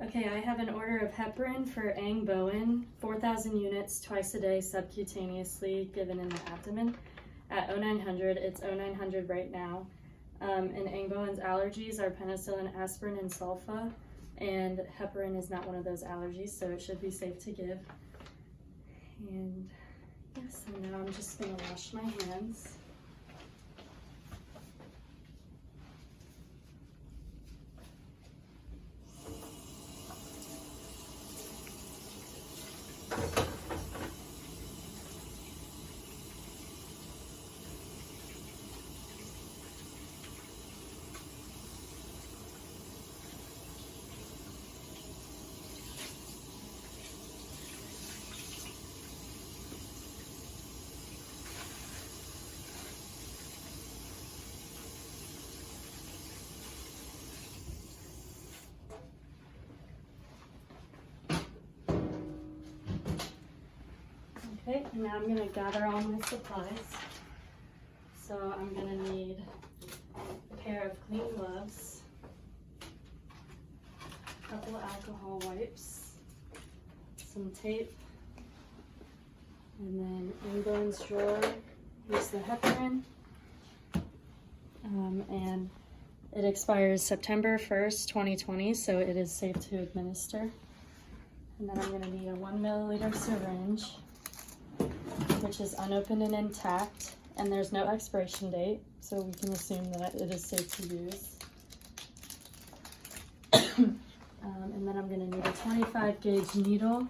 Okay, I have an order of heparin for Ang Bowen, 4,000 units twice a day subcutaneously given in the abdomen at 0900. It's 0900 right now. And Ang Bowen's allergies are penicillin, aspirin, and sulfa, and heparin is not one of those allergies, so it should be safe to give. And yes, and now I'm just gonna wash my hands. Okay, and now I'm going to gather all my supplies. So I'm going to need a pair of clean gloves, a couple of alcohol wipes, some tape, and then in Bowen's drawer is the heparin, and it expires September 1st, 2020, so it is safe to administer. And then I'm going to need a 1 milliliter syringe, which is unopened and intact, and there's no expiration date, so we can assume that it is safe to use. And then I'm going to need a 25 gauge needle,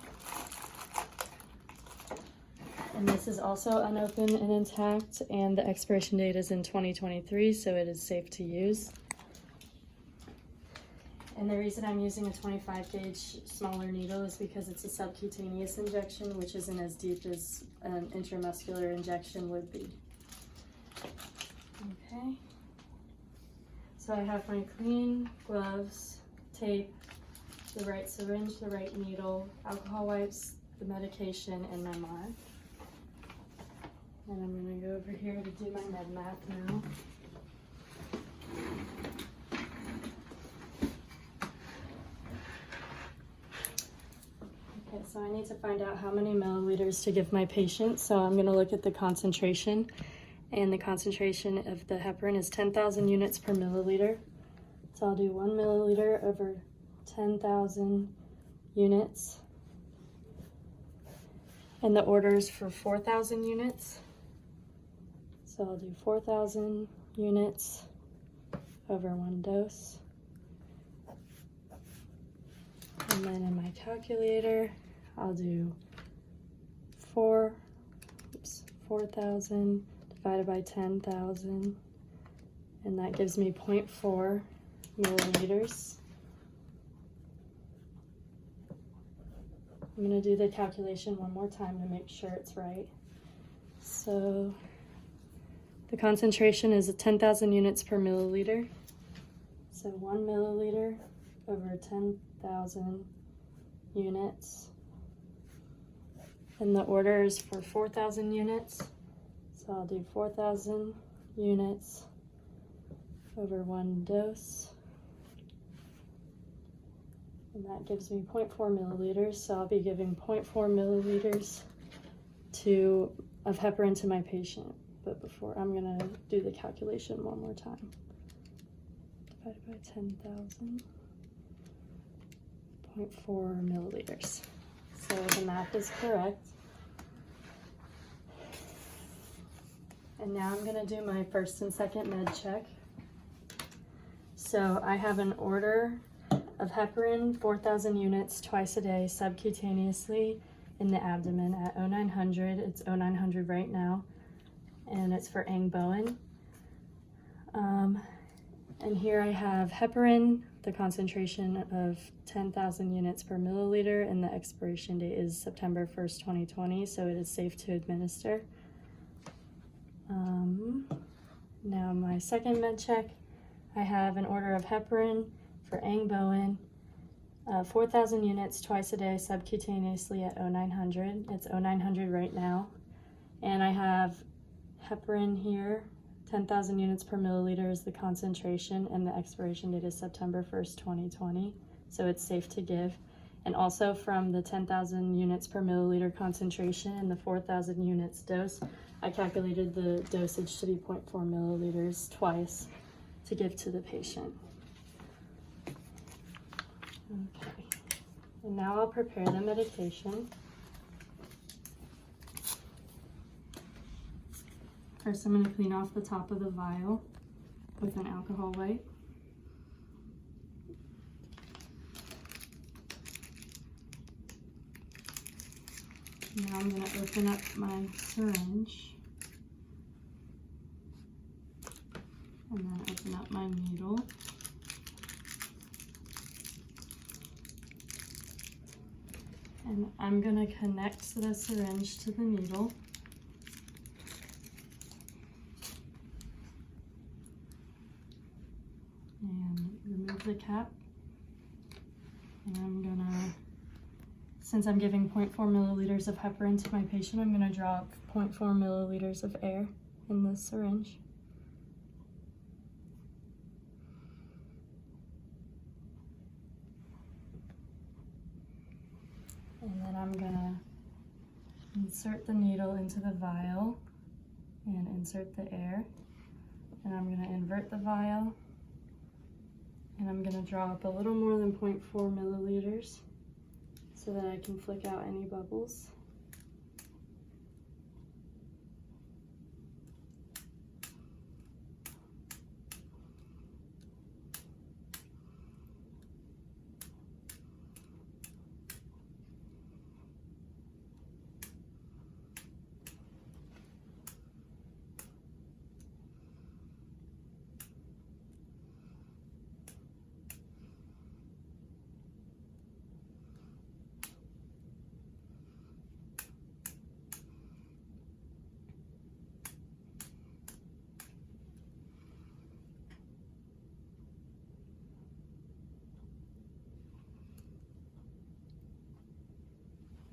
and this is also unopened and intact, and the expiration date is in 2023, so it is safe to use. And the reason I'm using a 25 gauge smaller needle is because it's a subcutaneous injection, which isn't as deep as an intramuscular injection would be. Okay. So I have my clean gloves, tape, the right syringe, the right needle, alcohol wipes, the medication, and my mark. And I'm going to go over here to do my med math now. Okay, so I need to find out how many milliliters to give my patient. So I'm going to look at the concentration, and the concentration of the heparin is 10,000 units per milliliter. So I'll do 1 milliliter over 10,000 units. And the order is for 4,000 units. So I'll do 4,000 units over 1 dose. And then in my calculator, I'll do 4,000 divided by 10,000, and that gives me 0.4 milliliters. I'm going to do the calculation one more time to make sure it's right. So the concentration is 10,000 units per milliliter. So 1 milliliter over 10,000 units. And the order is for 4,000 units. So I'll do 4,000 units over 1 dose. And that gives me 0.4 milliliters. So I'll be giving 0.4 milliliters of heparin to my patient. But before, I'm going to do the calculation one more time. Divided by 10,000. 0.4 milliliters. So the math is correct. And now I'm going to do my first and second med check. So I have an order of heparin, 4,000 units twice a day subcutaneously in the abdomen at 0900. It's 0900 right now, and it's for Ang Bowen. And here I have heparin, the concentration of 10,000 units per milliliter, and the expiration date is September 1st, 2020, so it is safe to administer. Now my second med check, I have an order of heparin for Ang Bowen, 4,000 units twice a day subcutaneously at 0900. It's 0900 right now. And I have heparin here, 10,000 units per milliliter is the concentration, and the expiration date is September 1st, 2020. so it's safe to give. And also from the 10,000 units per milliliter concentration and the 4,000 units dose, I calculated the dosage to be 0.4 milliliters twice to give to the patient. Okay, and now I'll prepare the medication. First, I'm going to clean off the top of the vial with an alcohol wipe. Now I'm going to open up my syringe and then open up my needle. And I'm going to connect the syringe to the needle. And remove the cap. And I'm going to, since I'm giving 0.4 milliliters of heparin to my patient, I'm going to drop 0.4 milliliters of air in the syringe. And then I'm going to insert the needle into the vial and insert the air. And I'm going to invert the vial. And I'm going to drop a little more than 0.4 milliliters so that I can flick out any bubbles.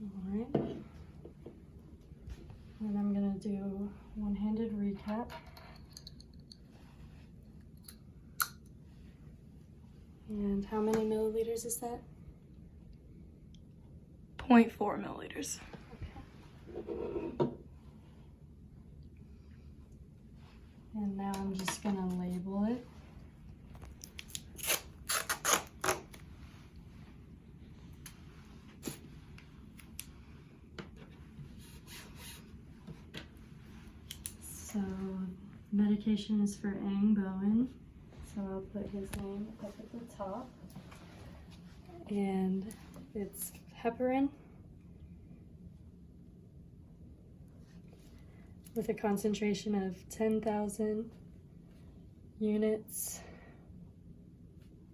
All right, and I'm going to do one-handed recap. And how many milliliters is that? 0.4 milliliters. Okay. And now I'm just going to label it. So medication is for Bowen, so I'll put his name up at the top. And it's heparin with a concentration of 10,000 units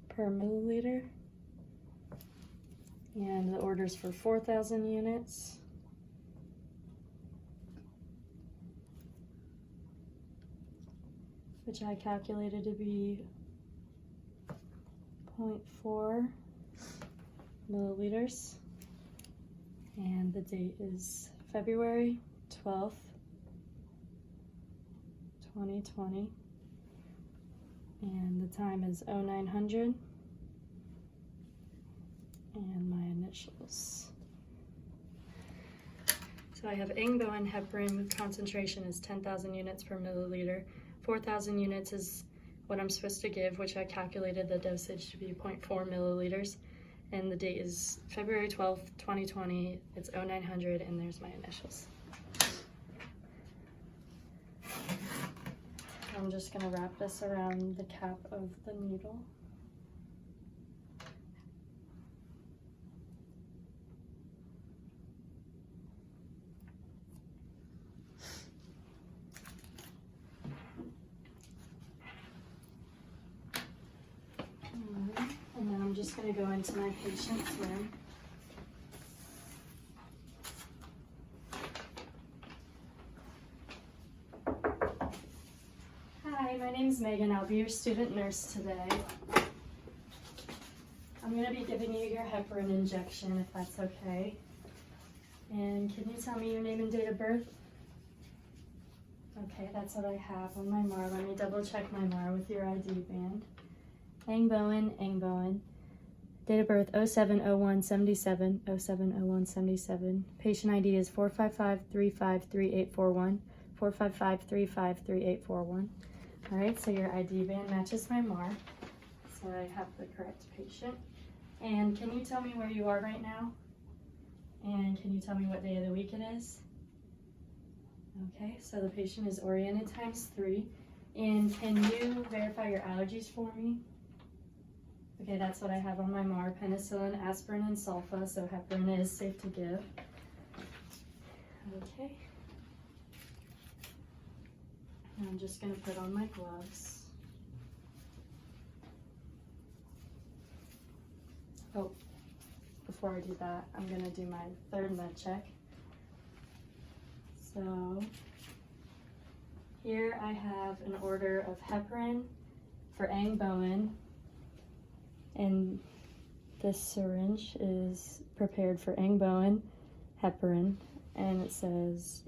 per milliliter. And the order's for 4,000 units. Which I calculated to be 0.4 milliliters. And the date is February 12th, 2020. And the time is 0900. And my initials. So I have Bowen heparin with concentration is 10,000 units per milliliter. 4,000 units is what I'm supposed to give, which I calculated the dosage to be 0.4 milliliters. And the date is February 12th, 2020. It's 0900, and there's my initials. I'm just going to wrap this around the cap of the needle. And then I'm just going to go into my patient's room. Hi, my name's Megan. I'll be your student nurse today. I'm going to be giving you your heparin injection, if that's okay. And can you tell me your name and date of birth? Okay, that's what I have on my MAR. Let me double check my MAR with your ID band. Bowen. Date of birth 07/01/77, 07/01/77. Patient ID is 455-353841, 455-353841. All right, so your ID band matches my mark, so I have the correct patient. And can you tell me where you are right now? And can you tell me what day of the week it is? Okay, so the patient is oriented ×3. And can you verify your allergies for me? Okay, that's what I have on my MAR, penicillin, aspirin, and sulfa, so heparin is safe to give. Okay. And I'm just going to put on my gloves. Oh, before I do that, I'm going to do my third med check. So here I have an order of heparin for Ang Bowen, and this syringe is prepared for Ang Bowen heparin, and it says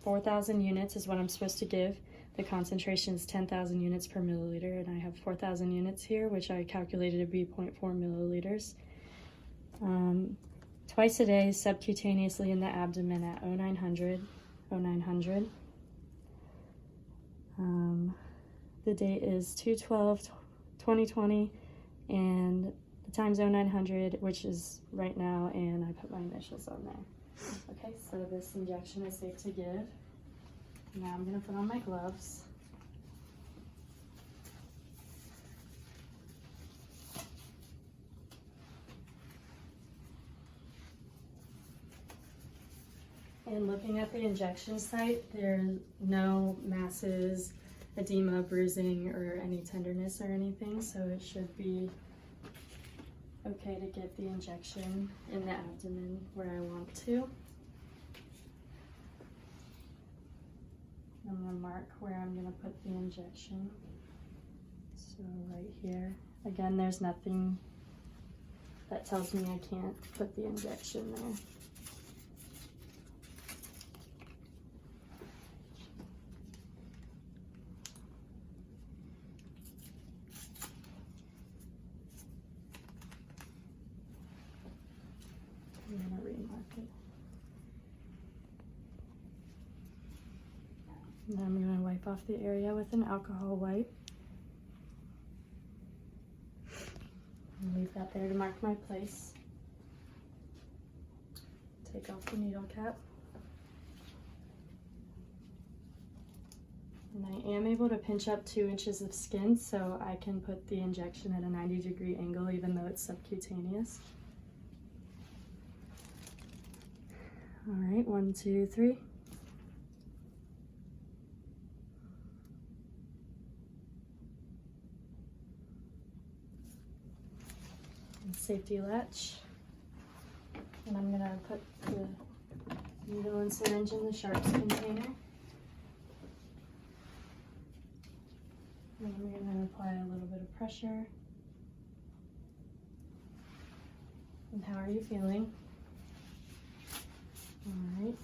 4,000 units is what I'm supposed to give. The concentration is 10,000 units per milliliter, and I have 4,000 units here, which I calculated to be 0.4 milliliters. Twice a day, subcutaneously in the abdomen at 0900. The date is 2/12/2020, and the time's 0900, which is right now, and I put my initials on there. Okay, so this injection is safe to give. Now I'm going to put on my gloves. And looking at the injection site, there's no masses, edema, bruising, or any tenderness or anything, so it should be okay to get the injection in the abdomen where I want to. I'm going to mark where I'm going to put the injection. So right here. Again, there's nothing that tells me I can't put the injection there. I'm going to remark it. And then I'm going to wipe off the area with an alcohol wipe. And leave that there to mark my place. Take off the needle cap. And I am able to pinch up 2 inches of skin, so I can put the injection at a 90-degree angle even though it's subcutaneous. All right, 1, 2, 3. And safety latch. And I'm gonna put the needle and syringe in the sharps container. And I'm gonna apply a little bit of pressure. And how are you feeling? All right.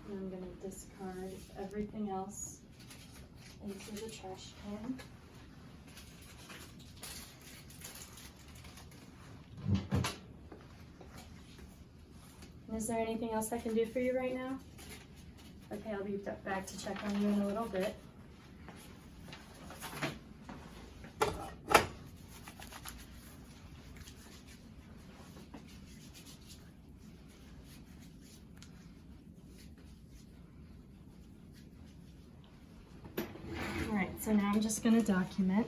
And I'm going to discard everything else into the trash can. And is there anything else I can do for you right now? Okay, I'll be back to check on you in a little bit. Alright, so now I'm just going to document.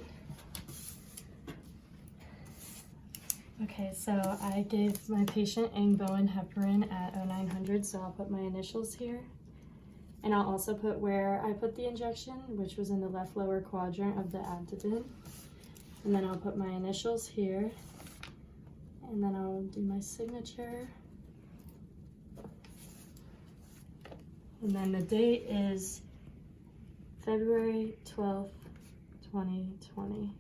Okay, so I gave my patient Ang Bowen heparin at 0900, so I'll put my initials here. And I'll also put where I put the injection, which was in the left lower quadrant of the abdomen. And then I'll put my initials here. And then I'll do my signature. And then the date is February 12th, 2020.